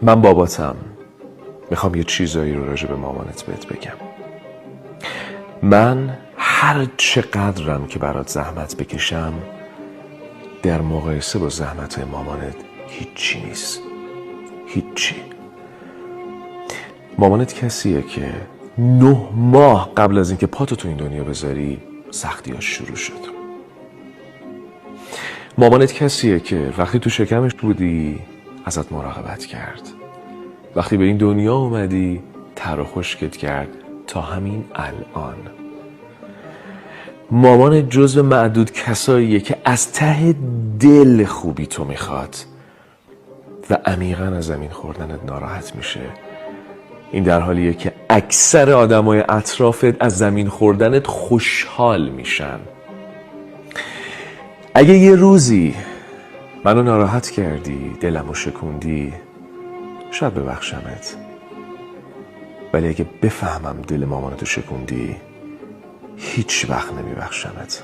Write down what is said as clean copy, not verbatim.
من باباتم، میخوام یه چیزایی رو راجع به مامانت بهت بگم. من هر چقدرم که برات زحمت بکشم در مقایسه با زحمت‌های مامانت هیچی نیست. هیچی. مامانت کسیه که 9 ماه قبل از اینکه پاتو تو این دنیا بذاری سختیاش شروع شد. مامانت کسیه که وقتی تو شکمش بودی ازت مراقبت کرد، وقتی به این دنیا اومدی تر و خشکت کرد تا همین الان. مامانت جزو معدود کساییه که از ته دل خوبی تو میخواد و عمیقاً از زمین خوردنت ناراحت میشه. این در حالیه که اکثر آدمای اطرافت از زمین خوردنت خوشحال میشن. اگه یه روزی منو ناراحت کردی، دلمو شکوندی، شاید ببخشمت، ولی اگه بفهمم دل مامانتو شکوندی هیچ وقت نمیبخشمت.